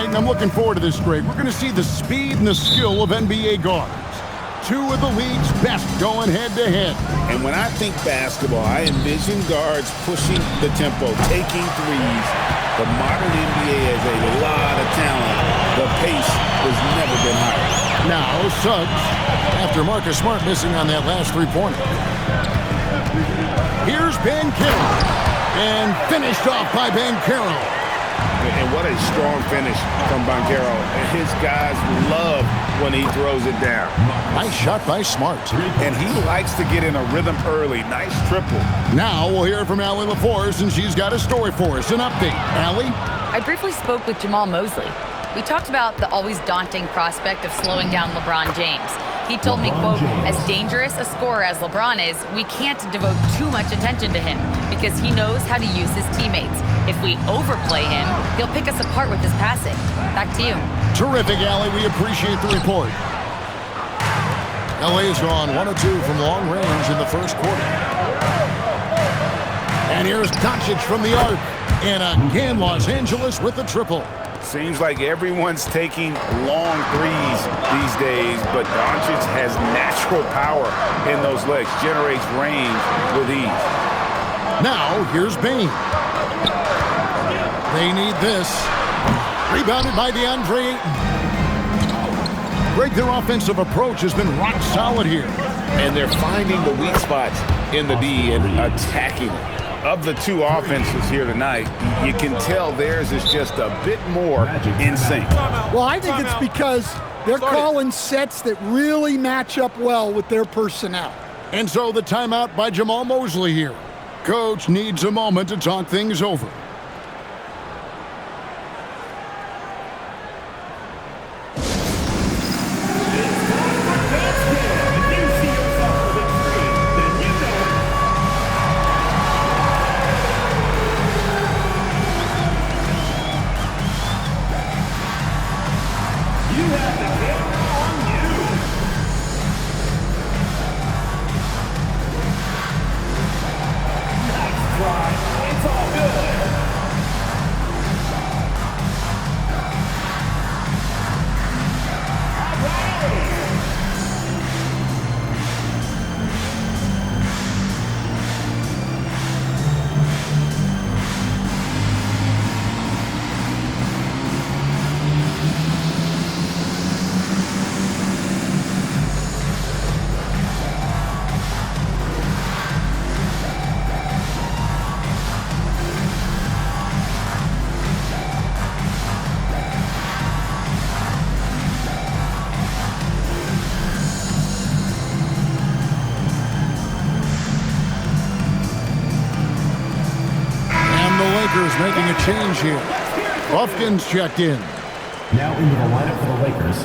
Tonight, and I'm looking forward to this, Greg, we're going to see the speed and the skill of NBA guards. Two of the league's best going head-to-head. And when I think basketball, I envision guards pushing the tempo, taking threes. The modern NBA has a lot of talent. The pace has never been higher. Now, Suggs, after Marcus Smart missing on that last three-pointer. Here's Banchero, and finished off by Banchero. And what a strong finish from Banchero. His guys love when he throws it down. Nice shot by Smart. And he likes to get in a rhythm early. Nice triple. Now we'll hear from Allie LaForce, and she's got a story for us. An update. Allie? I briefly spoke with Jamal Mosley. We talked about the always daunting prospect of slowing down LeBron James. He told me, quote, as dangerous a scorer as LeBron is, we can't devote too much attention to him because he knows how to use his teammates. If we overplay him, he'll pick us apart with his passing. Back to you. Terrific, Allie. We appreciate the report. LA's gone 1 of 2 from long range in the first quarter. And here's Doncic from the arc. And again, Los Angeles with the triple. Seems like everyone's taking long threes these days, but Doncic has natural power in those legs, generates range with ease. Now, here's Bane. They need this. Rebounded by DeAndre Ayton. Greg, their offensive approach has been rock solid here. And they're finding the weak spots in the D and attacking it. Of the two offenses here tonight, you can tell theirs is just a bit more in sync. Well, I think it's because they're calling sets that really match up well with their personnel. And so the timeout by Jamal Mosley here. Coach needs a moment to talk things over. Making a change here. Buffkin's checked in. Now into the lineup for the Lakers,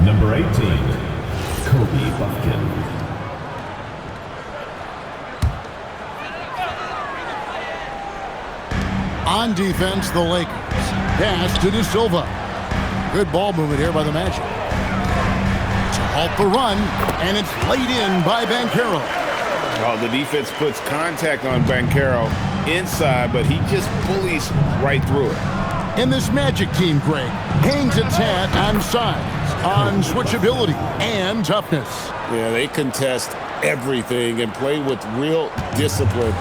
number 18, Kobe Buffkin. On defense, the Lakers. Pass to De Silva. Good ball movement here by the Magic. To halt the run, and it's laid in by Banchero. Oh, the defense puts contact on Banchero inside, but he just bullies right through it. And this Magic team, Greg, hangs its hat on size, on switchability, and toughness. Yeah, they contest everything and play with real discipline.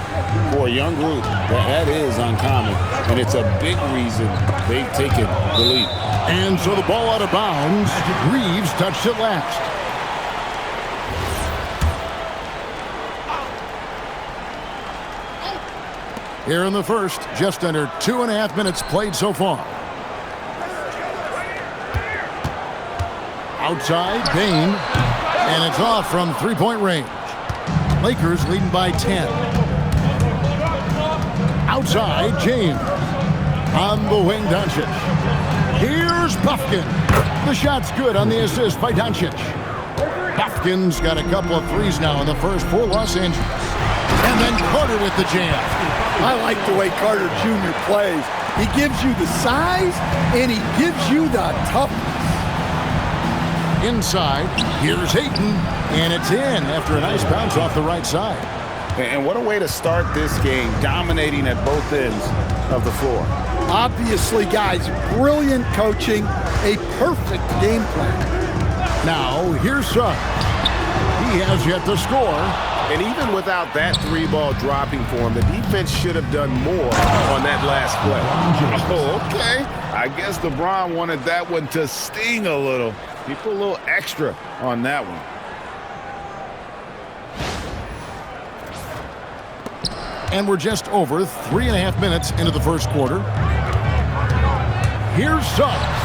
For a young group, that is uncommon, and it's a big reason they've taken the lead. And so the ball out of bounds. Reeves touched it last. Here in the first, just under 2.5 minutes played so far. Outside, Bane, and it's off from three-point range. Lakers leading by 10. Outside, James. On the wing, Doncic. Here's Buffkin. The shot's good on the assist by Doncic. Buffkin's got a couple of threes now in the first for Los Angeles. And then Carter with the jam. I like the way Carter Jr. plays. He gives you the size, and he gives you the toughness. Inside, here's Ayton, and it's in after a nice bounce off the right side. And what a way to start this game, dominating at both ends of the floor. Obviously, guys, brilliant coaching, a perfect game plan. Now, here's Suggs. He has yet to score. And even without that 3-ball dropping for him, the defense should have done more on that last play. Oh, okay. I guess LeBron wanted that one to sting a little. He put a little extra on that one. And we're just over 3.5 minutes into the first quarter. Here's Suggs.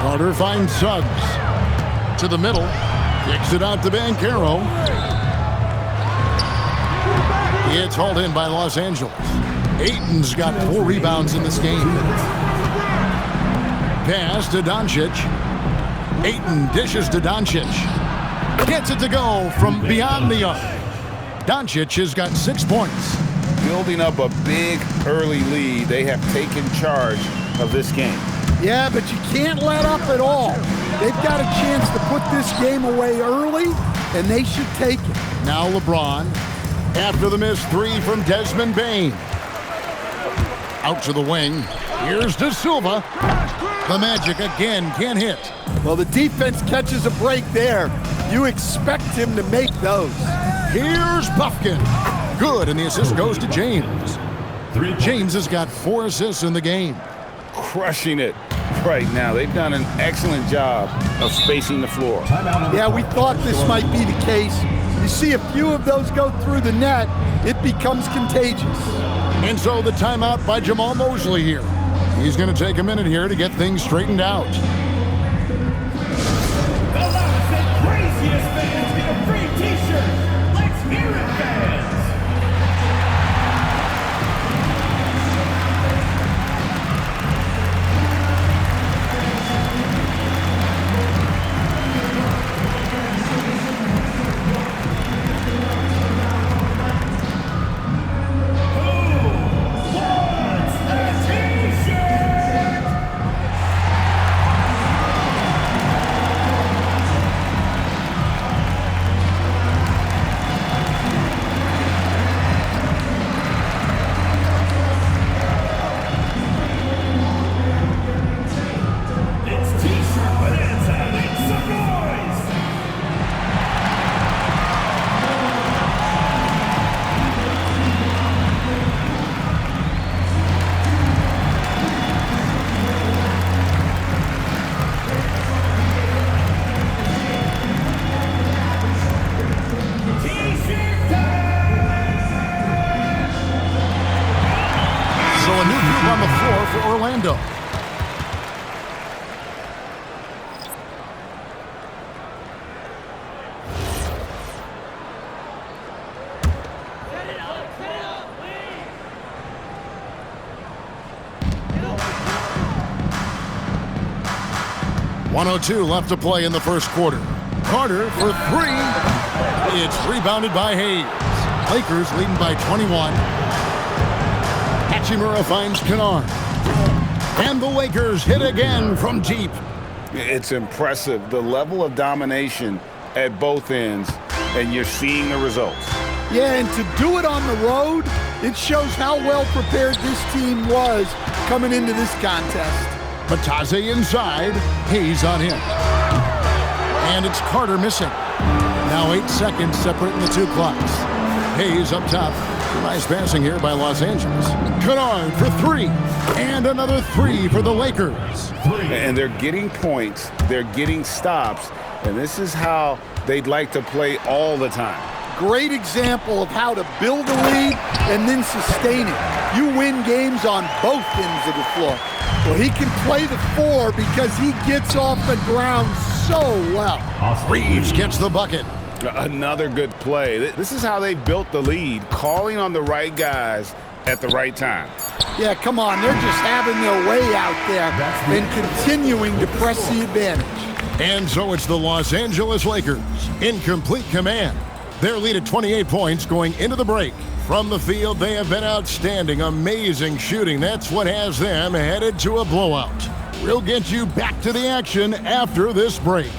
Carter finds Suggs. To the middle. Kicks it out to Banchero. It's hauled in by Los Angeles. Ayton's got 4 rebounds in this game. Pass to Doncic. Ayton dishes to Doncic. Gets it to go from beyond the arc. Doncic has got 6 points. Building up a big early lead, they have taken charge of this game. Yeah, but you can't let up at all. They've got a chance to put this game away early, and they should take it. Now LeBron, after the missed 3 from Desmond Bane. Out to the wing. Here's De Silva. The Magic again can't hit. Well, the defense catches a break there. You expect him to make those. Here's Buffkin. Good, and the assist goes to James. James has got 4 assists in the game. Crushing it right now. They've done an excellent job of spacing the floor. Yeah, we thought this might be the case. You see a few of those go through the net, it becomes contagious. And so the timeout by Jamal Mosley here. He's going to take a minute here to get things straightened out. The loudest and craziest fans get a free t-shirt. Let's hear it, fans. Orlando. .102 left to play in the first quarter. Carter for 3. It's rebounded by Hayes. Lakers leading by 21. Hachimura finds Kennard. And the Lakers hit again from deep. It's impressive, the level of domination at both ends, and you're seeing the results. Yeah, and to do it on the road, it shows how well prepared this team was coming into this contest. Batase inside, Hayes on him. And it's Carter missing. Now 8 seconds separating the two clocks. Hayes up top. Nice passing here by Los Angeles. Kennard for 3. And another 3 for the Lakers. And they're getting points. They're getting stops. And this is how they'd like to play all the time. Great example of how to build a lead and then sustain it. You win games on both ends of the floor. Well, he can play the 4 because he gets off the ground so well. Reeves gets the bucket. Another good play. This is how they built the lead, calling on the right guys at the right time. Yeah, come on. They're just having their way out there and continuing to press the advantage. And so it's the Los Angeles Lakers in complete command. Their lead at 28 points going into the break. From the field, they have been outstanding, amazing shooting. That's what has them headed to a blowout. We'll get you back to the action after this break.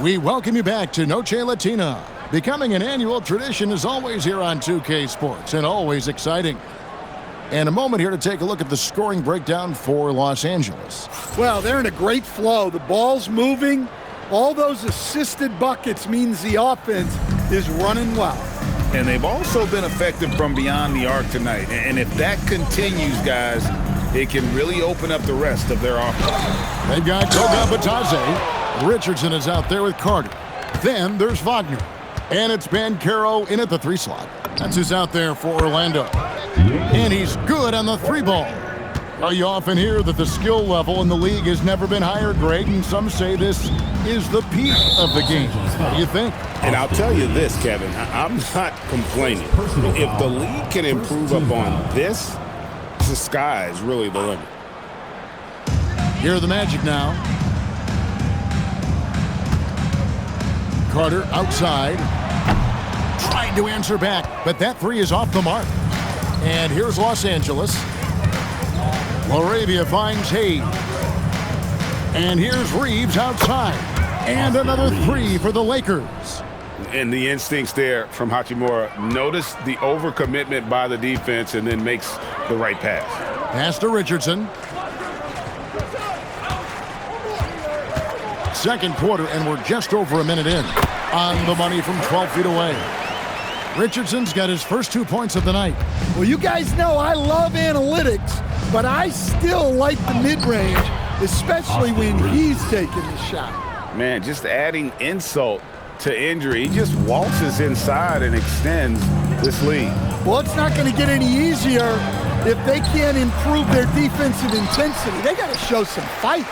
We welcome you back to Noche Latina. Becoming an annual tradition is always here on 2K Sports and always exciting. And a moment here to take a look at the scoring breakdown for Los Angeles. Well, they're in a great flow. The ball's moving. All those assisted buckets means the offense is running well. And they've also been effective from beyond the arc tonight. And if that continues, guys, it can really open up the rest of their offense. They've got Koga Batadze. Richardson is out there with Carter. Then there's Wagner. And it's Banchero in at the 3 slot. That's who's out there for Orlando. And he's good on the 3 ball. Well, you often hear that the skill level in the league has never been higher, Greg, and some say this is the peak of the game. What do you think? And I'll tell you this, Kevin, I'm not complaining. If the league can improve upon this, the sky is really the limit. Here are the Magic now. Carter outside. Trying to answer back, but that 3 is off the mark. And here's Los Angeles. Laravia finds Hayes. And here's Reeves outside. And another 3 for the Lakers. And the instincts there from Hachimura. Notice the overcommitment by the defense and then makes the right pass. Pass to Richardson. Second quarter, and we're just over a minute in. On the money from 12 feet away. Richardson's got his first 2 points of the night. Well, you guys know I love analytics, but I still like the mid-range, especially when he's taking the shot. Man, just adding insult to injury. He just waltzes inside and extends this lead. Well, it's not going to get any easier if they can't improve their defensive intensity. They got to show some fight.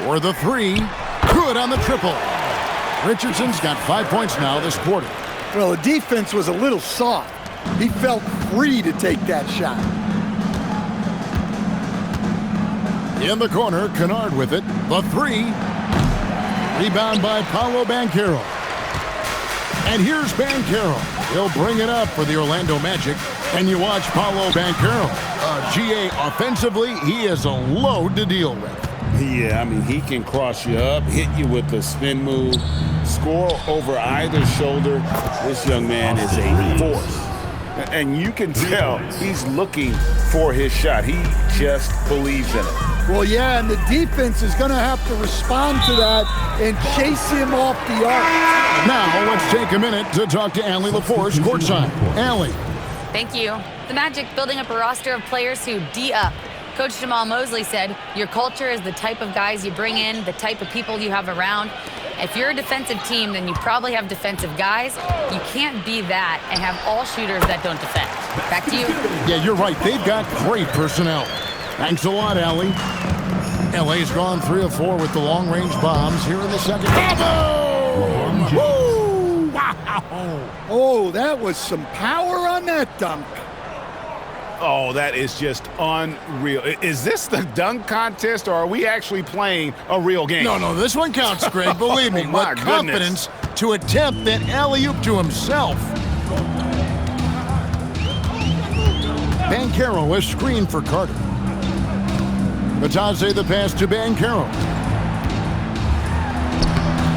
For the 3, good on the triple. Richardson's got 5 points now this quarter. Well, the defense was a little soft. He felt free to take that shot. In the corner, Kennard with it. The 3. Rebound by Paolo Banchero. And here's Banchero. He'll bring it up for the Orlando Magic. And you watch Paolo Banchero. GA offensively, he is a load to deal with. Yeah, I mean, he can cross you up, hit you with a spin move, score over either shoulder. This young man is a force. And you can tell he's looking for his shot. He just believes in it. Well, yeah, and the defense is going to have to respond to that and chase him off the arc. Now, let's take a minute to talk to Allie LaForce courtside. Allie. Thank you. The Magic building up a roster of players who D-up. Coach Jamal Mosley said, your culture is the type of guys you bring in, the type of people you have around. If you're a defensive team, then you probably have defensive guys. You can't be that and have all shooters that don't defend. Back to you. Yeah, you're right. They've got great personnel. Thanks a lot, Allie. LA's gone 3 of 4 with the long-range bombs here in the second. Boom! Woo! Wow! Oh, that was some power on that dunk. Oh, that is just unreal. Is this the dunk contest, or are we actually playing a real game? No, this one counts, Greg. Believe me. Oh, my with confidence to attempt that alley-oop to himself. Banchero is screened for Carter. Batadze the pass to Banchero.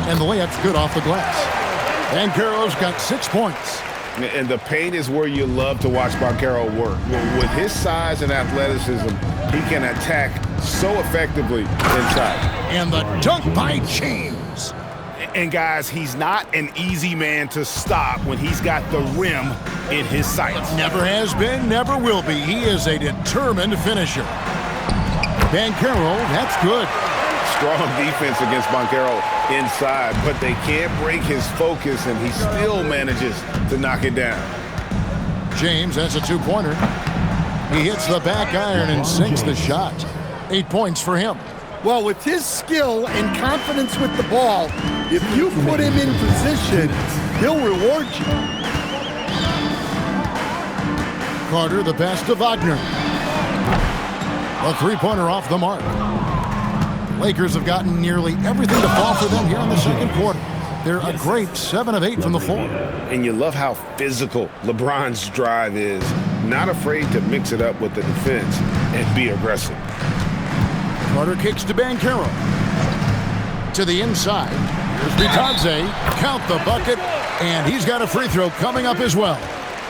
And the layup's good off the glass. Banchero's got 6 points. And the paint is where you love to watch Banchero work. With his size and athleticism, he can attack so effectively inside. And the dunk by James. And guys, he's not an easy man to stop when he's got the rim in his sights. Never has been, never will be. He is a determined finisher. Banchero, that's good. Strong defense against Banchero inside, but they can't break his focus, and he still manages to knock it down. James, that's a 2-pointer. He hits the back iron and sinks the shot. 8 points for him. Well, with his skill and confidence with the ball, if you put him in position, he'll reward you. Carter, the pass to Wagner. A 3-pointer off the mark. Lakers have gotten nearly everything to fall for them here in the second quarter. They're a great 7 of 8 from the floor. And you love how physical LeBron's drive is. Not afraid to mix it up with the defense and be aggressive. Carter kicks to Banchero. to the inside. Here's Vitadze. Count the bucket. And he's got a free throw coming up as well.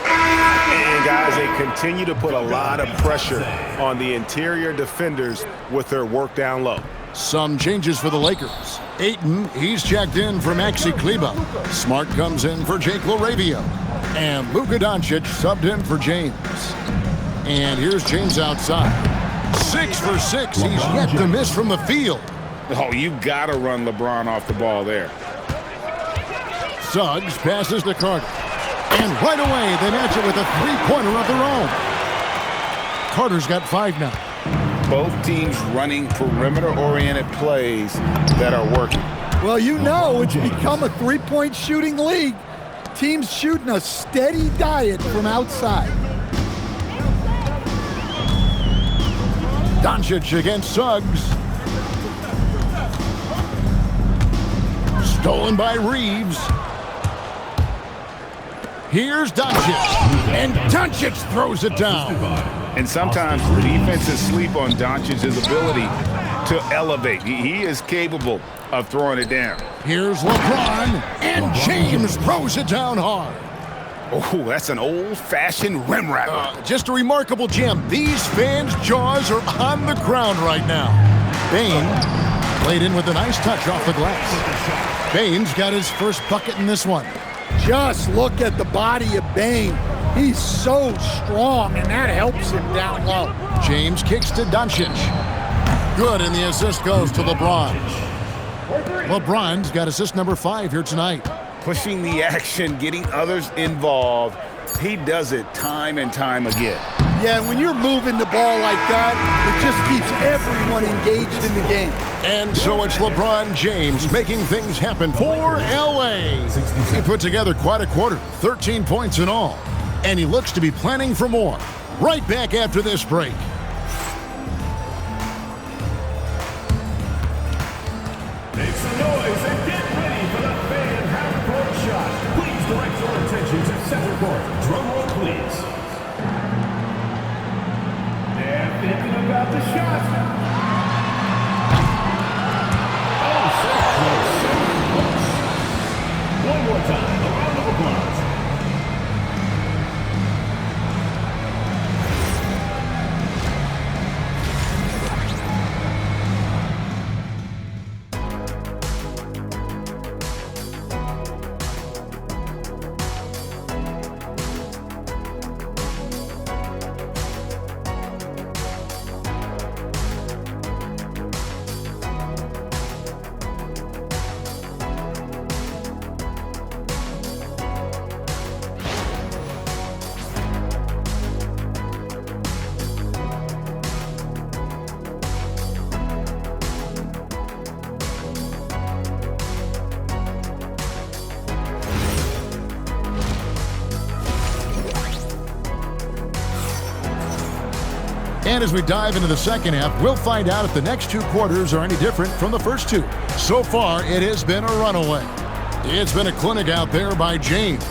And guys, they continue to put a lot of pressure on the interior defenders with their work down low. Some changes for the Lakers. Ayton, he's checked in for Maxi Kleber. Smart comes in for Jake LaRavia. And Luka Doncic subbed in for James. And here's James outside. 6 for 6. He's yet to miss from the field. Oh, you got to run LeBron off the ball there. Suggs passes to Carter. And right away, they match it with a three-pointer of their own. Carter's got 5 now. Both teams running perimeter-oriented plays that are working. Well, you know it's become a three-point shooting league. Teams shooting a steady diet from outside. Doncic against Suggs. Stolen by Reeves. Here's Doncic. And Doncic throws it down. And sometimes defenses sleep on Doncic's ability to elevate. He is capable of throwing it down. Here's LeBron. And James throws it down hard. Oh, that's an old-fashioned rim wrapper. Just a remarkable gem. These fans' jaws are on the ground right now. Bain played in with a nice touch off the glass. Bain's got his first bucket in this one. Just look at the body of Bain. He's so strong, and that helps him down low. James kicks to Doncic. Good, and the assist goes to LeBron. LeBron's got assist number 5 here tonight. Pushing the action, getting others involved. He does it time and time again. Yeah, when you're moving the ball like that, it just keeps everyone engaged in the game. And so it's LeBron James making things happen for L.A. He put together quite a quarter, 13 points in all. And he looks to be planning for more. Right back after this break. Make some noise and get ready for the fan half-court shot. Please direct your attention to center court. Drum roll, please. They're thinking about the shot. Oh, so close. One more time. A round of applause. And as we dive into the second half, we'll find out if the next 2 quarters are any different from the first 2. So far, it has been a runaway. It's been a clinic out there by James.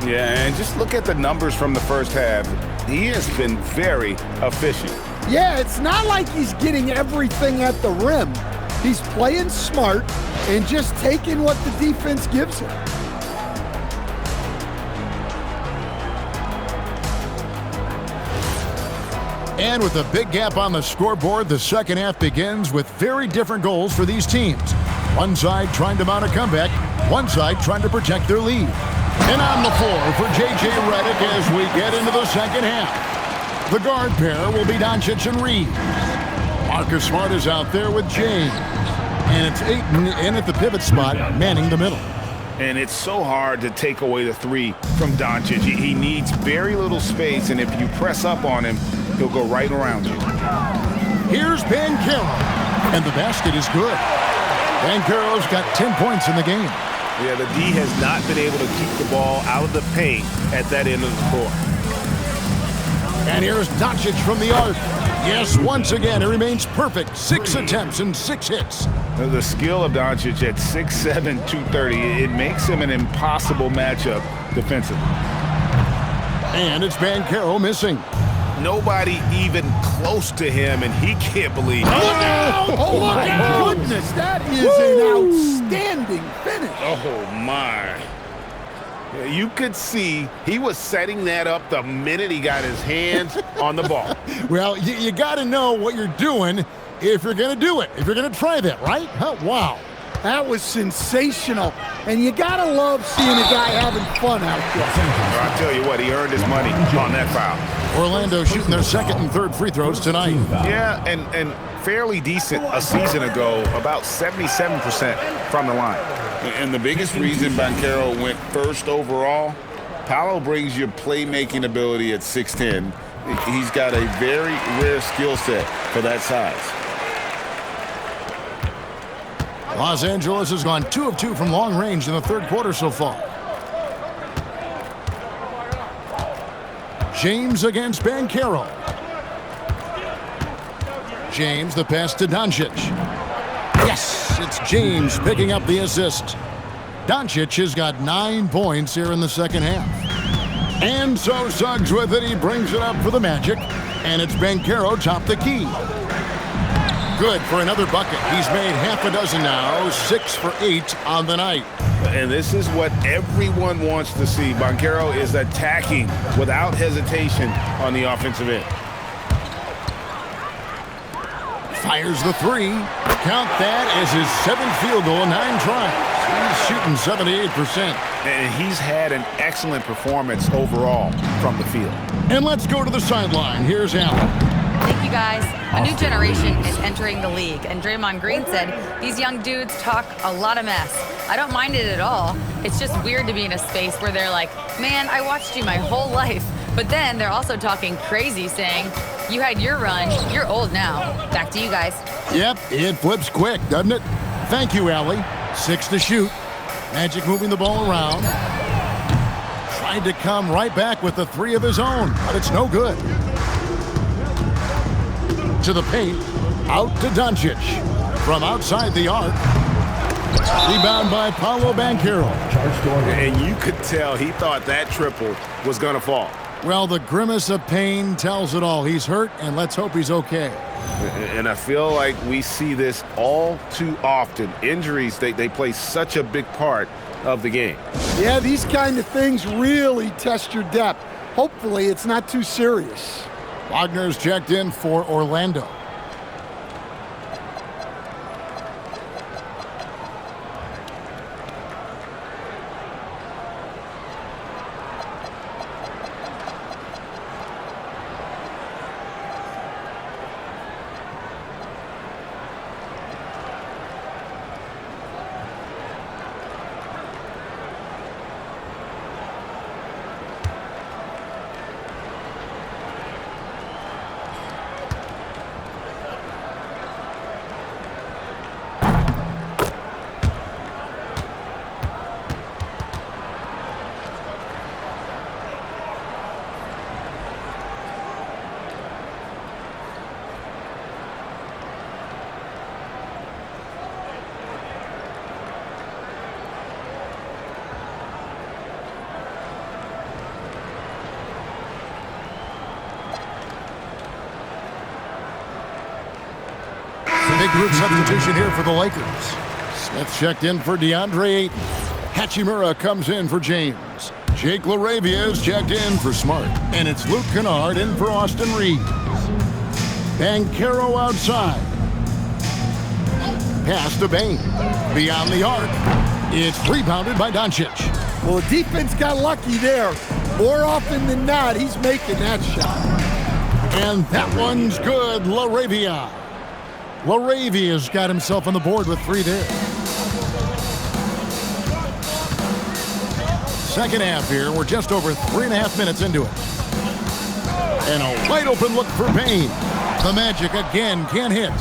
Yeah, and just look at the numbers from the first half. He has been very efficient. Yeah, it's not like he's getting everything at the rim. He's playing smart and just taking what the defense gives him. And with a big gap on the scoreboard, the second half begins with very different goals for these teams. One side trying to mount a comeback, one side trying to protect their lead. And on the floor for J.J. Redick as we get into the second half. The guard pair will be Doncic and Reeves. Marcus Smart is out there with James. And it's Ayton in at the pivot spot, manning the middle. And it's so hard to take away the 3 from Doncic. He needs very little space, and if you press up on him, he'll go right around you. Here's Banchero, and the basket is good. Banchero's got 10 points in the game. Yeah, the D has not been able to keep the ball out of the paint at that end of the court. And here's Doncic from the arc. Yes, once again, he remains perfect. 6 attempts and 6 hits. The skill of Doncic at 6'7", 230, it makes him an impossible matchup defensively. And it's Banchero missing. Nobody even close to him, and he can't believe. Oh, my goodness, that is an outstanding finish. Oh, my. You could see he was setting that up the minute he got his hands on the ball. Well, you got to know what you're doing if you're going to do it, if you're going to try that, right? Huh? Wow. That was sensational, and you got to love seeing a guy having fun out there. Well, I'll tell you what, he earned his money on that foul. Orlando shooting their second and third free throws tonight. Yeah, and fairly decent a season ago, about 77% from the line. And the biggest reason Banchero went first overall, Paolo brings you playmaking ability at 6'10". He's got a very rare skill set for that size. Los Angeles has gone 2 of 2 from long range in the third quarter so far. James against Banchero. James, the pass to Doncic. Yes, it's James picking up the assist. Doncic has got 9 points here in the second half. And so Suggs with it. He brings it up for the Magic. And it's Banchero top the key. Good for another bucket. He's made half a dozen now, 6 for 8 on the night. And this is what everyone wants to see. Banchero is attacking without hesitation on the offensive end. Fires the 3. Count that as his 7th field goal in 9 tries. He's shooting 78%. And he's had an excellent performance overall from the field. And let's go to the sideline. Here's Allen. Thank you, guys. A new generation is entering the league, and Draymond Green said these young dudes talk a lot of mess. I don't mind it at all. It's just weird to be in a space where they're like, man, I watched you my whole life. But then they're also talking crazy, saying, you had your run, you're old now. Back to you guys. Yep, it flips quick, doesn't it? Thank you, Allie. 6 to shoot. Magic moving the ball around. Tried to come right back with the 3 of his own, but it's no good. To the paint, out to Doncic. From outside the arc. Rebound by Paolo Banchero. And you could tell he thought that triple was going to fall. Well, the grimace of pain tells it all. He's hurt, and let's hope he's okay. And I feel like we see this all too often. Injuries, they play such a big part of the game. Yeah, these kind of things really test your depth. Hopefully, it's not too serious. Wagner's checked in for Orlando. Big group substitution here for the Lakers. Smith checked in for DeAndre Ayton. Hachimura comes in for James. Jake LaRavia is checked in for Smart. And it's Luke Kennard in for Austin Reeves. Banchero outside. Pass to Bane. Beyond the arc. It's rebounded by Doncic. Well, the defense got lucky there. More often than not, he's making that shot. And that one's good. LaRavia. LaRavia's got himself on the board with 3 there. Second half here. We're just over 3.5 minutes into it. And a wide open look for Payne. The Magic again can't hit.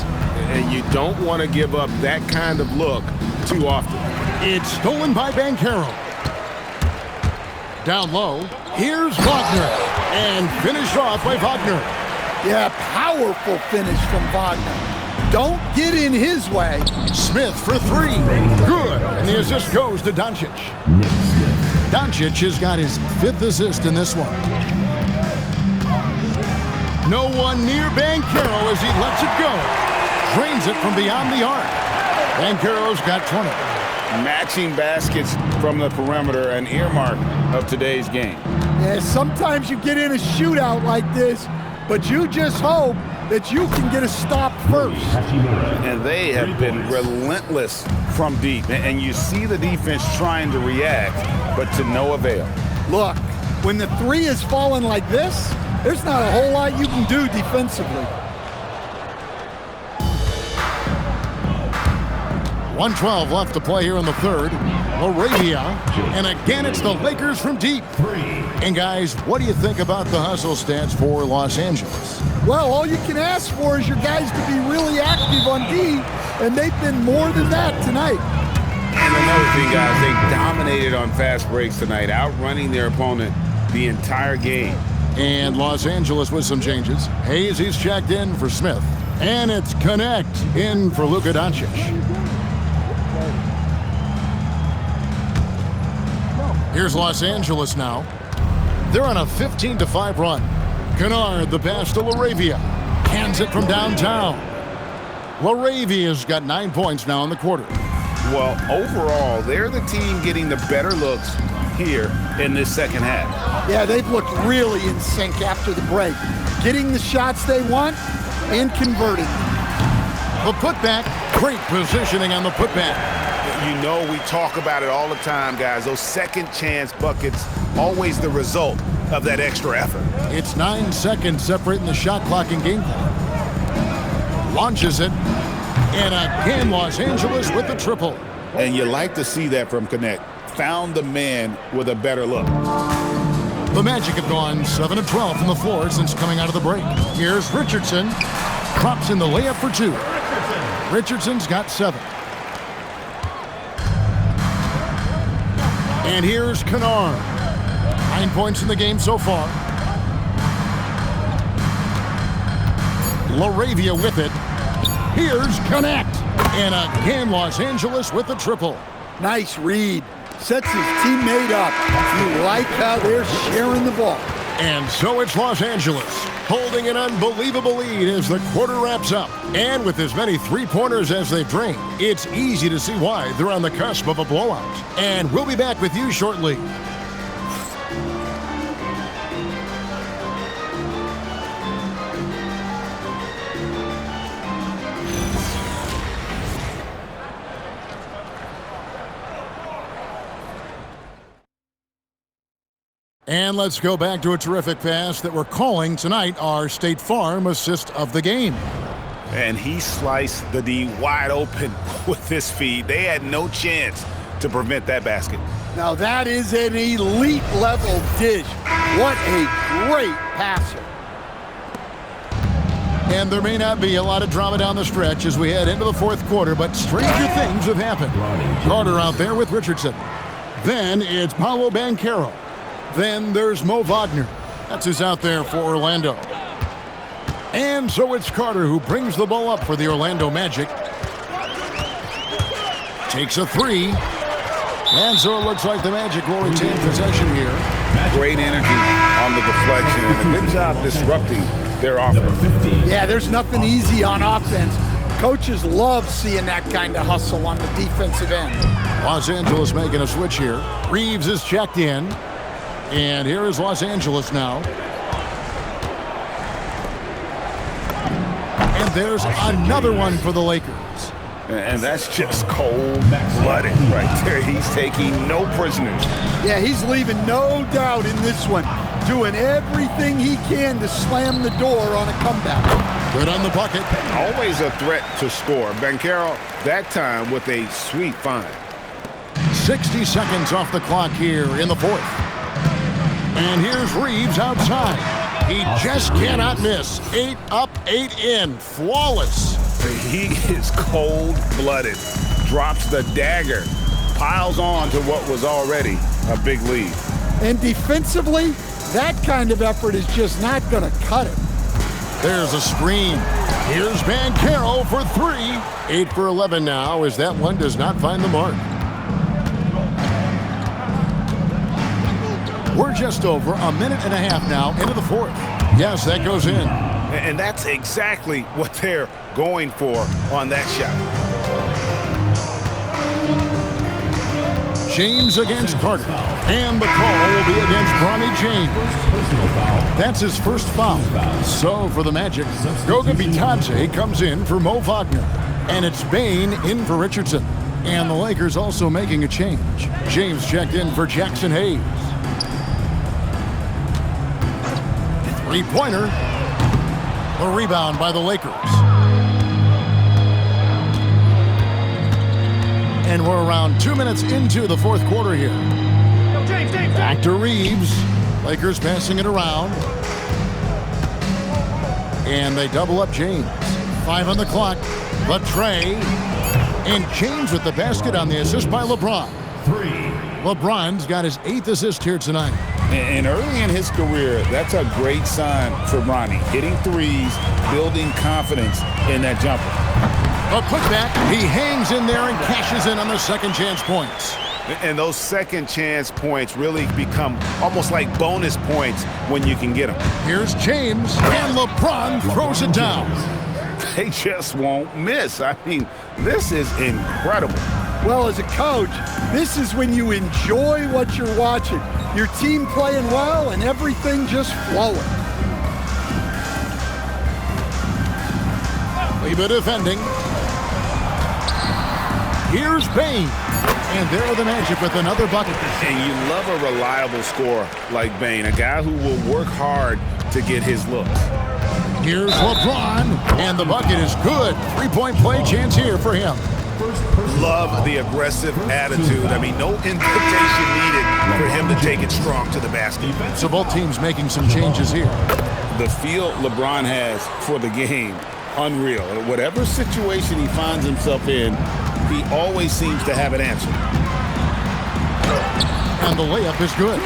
And you don't want to give up that kind of look too often. It's stolen by Banchero. Down low. Here's Wagner. And finished off by Wagner. Yeah, powerful finish from Wagner. Don't get in his way. Smith for 3. Good. And the assist goes to Doncic. Doncic has got his 5th assist in this one. No one near Banchero as he lets it go. Drains it from beyond the arc. Banchero's got 20. Matching baskets from the perimeter, an earmark of today's game. Yeah, sometimes you get in a shootout like this, but you just hope that you can get a stop first. And they have been relentless from deep. And you see the defense trying to react, but to no avail. Look, when the three is falling like this, there's not a whole lot you can do defensively. 1:12 left to play here in the third. Laravia, and again it's the Lakers from deep. And guys, what do you think about the hustle stats for Los Angeles? Well, all you can ask for is your guys to be really active on D, and they've been more than that tonight. And another thing, guys, they dominated on fast breaks tonight, outrunning their opponent the entire game. And Los Angeles with some changes. Hayes, he's checked in for Smith. And it's Connect in for Luka Doncic. Here's Los Angeles now. They're on a 15-5 run. Kennard, the pass to Laravia. Hands it from downtown. Laravia's got 9 points now in the quarter. Well, overall, they're the team getting the better looks here in this second half. Yeah, they've looked really in sync after the break. Getting the shots they want and converting. The putback, great positioning on the putback. You know, we talk about it all the time, guys. Those second chance buckets, always the result of that extra effort. It's 9 seconds separating the shot clock and game clock. Launches it, and again Los Angeles with the triple. And you like to see that from Connect. Found the man with a better look. The Magic have gone 7 of 12 from the floor since coming out of the break. Here's Richardson. Drops in the layup for 2. Richardson's got 7. And here's Kennard. 9 points in the game so far. Laravia with it. Here's Connect. And again, Los Angeles with the triple. Nice read. Sets his teammate up. You like how they're sharing the ball. And so it's Los Angeles, holding an unbelievable lead as the quarter wraps up. And with as many three-pointers as they've drained, it's easy to see why they're on the cusp of a blowout. And we'll be back with you shortly. And let's go back to a terrific pass that we're calling tonight our State Farm assist of the game. And he sliced the D wide open with his feed. They had no chance to prevent that basket. Now that is an elite level dish. What a great passer. And there may not be a lot of drama down the stretch as we head into the fourth quarter, but stranger things have happened. Carter out there with Richardson. Then it's Paolo Banchero. Then there's Mo Wagner. That's who's out there for Orlando. And so it's Carter who brings the ball up for the Orlando Magic. Takes a 3. And so it looks like the Magic will retain possession here. Great energy on the deflection and a good job disrupting their offense. Yeah, there's nothing easy on offense. Coaches love seeing that kind of hustle on the defensive end. Los Angeles making a switch here. Reeves is checked in. And here is Los Angeles now. And there's another one for the Lakers. And that's just cold-blooded right there. He's taking no prisoners. Yeah, he's leaving no doubt in this one. Doing everything he can to slam the door on a comeback. Good on the bucket. Always a threat to score. Banchero, that time with a sweet find. 60 seconds off the clock here in the fourth. And here's Reeves outside. He just cannot miss. 8 up, 8 in. Flawless. He is cold-blooded. Drops the dagger. Piles on to what was already a big lead. And defensively, that kind of effort is just not going to cut it. There's a screen. Here's Banchero for 3. 8 for 11 now as that one does not find the mark. We're just over a minute and a half now into the fourth. Yes, that goes in. And that's exactly what they're going for on that shot. James against Carter. And the call will be against Bronny James. That's his first foul. So for the Magic, Goga Bitadze comes in for Mo Wagner. And it's Bane in for Richardson. And the Lakers also making a change. James checked in for Jackson Hayes. Three-pointer. The rebound by the Lakers. And we're around 2 minutes into the fourth quarter here. Back to Reeves. Lakers passing it around. And they double up James. 5 on the clock. The tray. And James with the basket on the assist by LeBron. 3. LeBron's got his 8th assist here tonight. And early in his career, that's a great sign for Bronny. Hitting threes, building confidence in that jumper. A putback. He hangs in there and cashes in on the second chance points. And those second chance points really become almost like bonus points when you can get them. Here's James, and LeBron throws it down. They just won't miss. I mean, this is incredible. Well, as a coach, this is when you enjoy what you're watching. Your team playing well and everything just flowing. Leba defending. Here's Bane. And there are the Magic with another bucket. And you love a reliable scorer like Bane, a guy who will work hard to get his looks. Here's LeBron, and the bucket is good. Three-point play chance here for him. Love the aggressive attitude. I mean, no invitation needed for him to take it strong to the basket. So both teams making some changes here. The feel LeBron has for the game, unreal. Whatever situation he finds himself in, he always seems to have an answer. And the layup is good.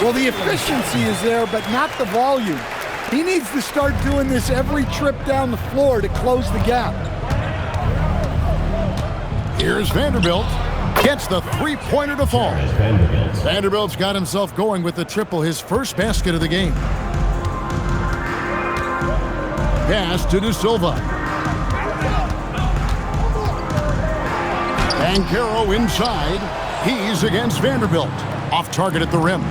Well, the efficiency is there, but not the volume. He needs to start doing this every trip down the floor to close the gap. Here's Vanderbilt. Gets the three-pointer to fall. Vanderbilt's got himself going with the triple, his first basket of the game. Pass to De Silva. Banchero inside. He's against Vanderbilt. Off target at the rim.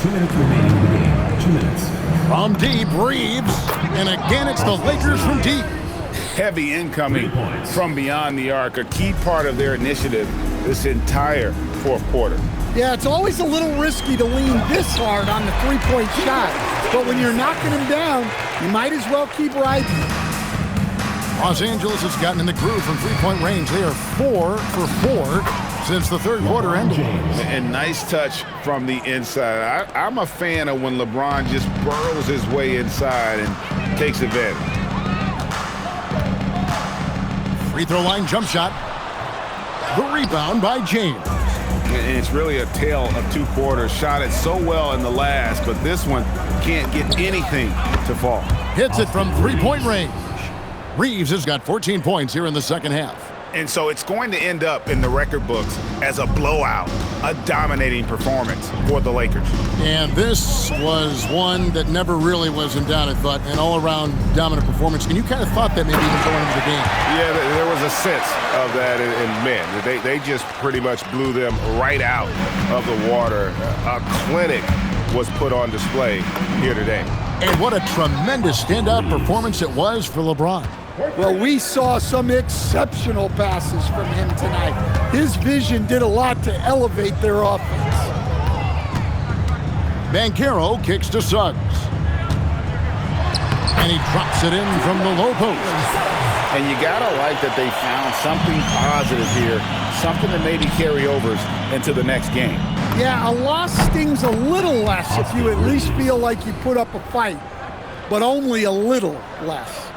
2 minutes remaining in the game. 2 minutes. From deep, Reeves. And again, it's the Lakers from deep. Heavy incoming from beyond the arc, a key part of their initiative this entire fourth quarter. Yeah, it's always a little risky to lean this hard on the three-point shot. But when you're knocking him down, you might as well keep riding. Los Angeles has gotten in the groove from three-point range. They are 4 for 4 since the third quarter ended. And nice touch from the inside. I'm a fan of when LeBron just burrows his way inside and takes advantage. Free throw line jump shot. The rebound by James. And it's really a tale of two quarters. Shot it so well in the last, but this one can't get anything to fall. Hits it from three-point range. Reeves has got 14 points here in the second half. And so it's going to end up in the record books as a blowout, a dominating performance for the Lakers. And this was one that never really was in doubt, I thought, an all-around dominant performance. And you kind of thought that maybe even going into the game. Yeah, there was a sense of that, and man, they just pretty much blew them right out of the water. A clinic was put on display here today. And what a tremendous standout performance it was for LeBron. Well, we saw some exceptional passes from him tonight. His vision did a lot to elevate their offense. Banchero kicks to Suggs. And he drops it in from the low post. And you gotta like that they found something positive here, something that maybe carry overs into the next game. Yeah, a loss stings a little less if you at least feel like you put up a fight, but only a little less.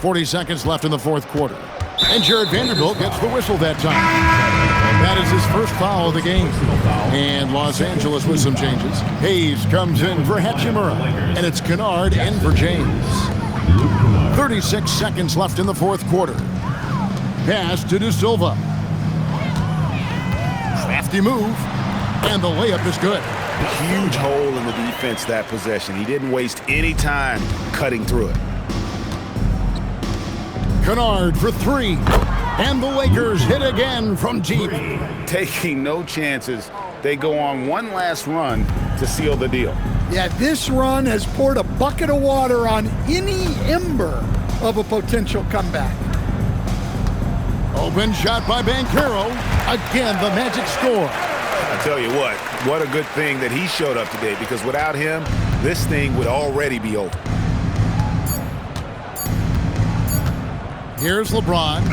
40 seconds left in the fourth quarter. And Jared Vanderbilt gets the whistle that time. That is his first foul of the game. And Los Angeles with some changes. Hayes comes in for Hachimura. And it's Kennard in for James. 36 seconds left in the fourth quarter. Pass to De Silva. Crafty move. And the layup is good. Huge hole in the defense that possession. He didn't waste any time cutting through it. Kennard for three. And the Lakers hit again from deep. Taking no chances. They go on one last run to seal the deal. Yeah, this run has poured a bucket of water on any ember of a potential comeback. Open shot by Banchero. Again, the Magic score. I tell you what a good thing that he showed up today, because without him, this thing would already be over. Here's LeBron.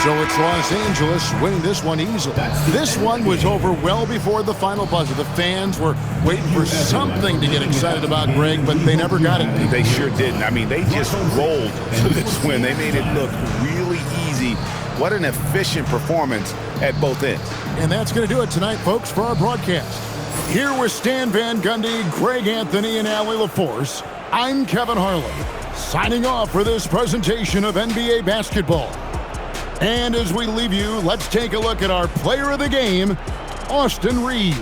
So it's Los Angeles winning this one easily. This one was over well before the final buzzer. The fans were waiting for something to get excited about, Greg, but they never got it. They sure didn't. I mean, they just rolled to this win. They made it look really easy. What an efficient performance at both ends. And that's going to do it tonight, folks, for our broadcast. Here with Stan Van Gundy, Greg Anthony, and Allie LaForce, I'm Kevin Harlan, signing off for this presentation of NBA basketball. And as we leave you, let's take a look at our player of the game, Austin Reeves.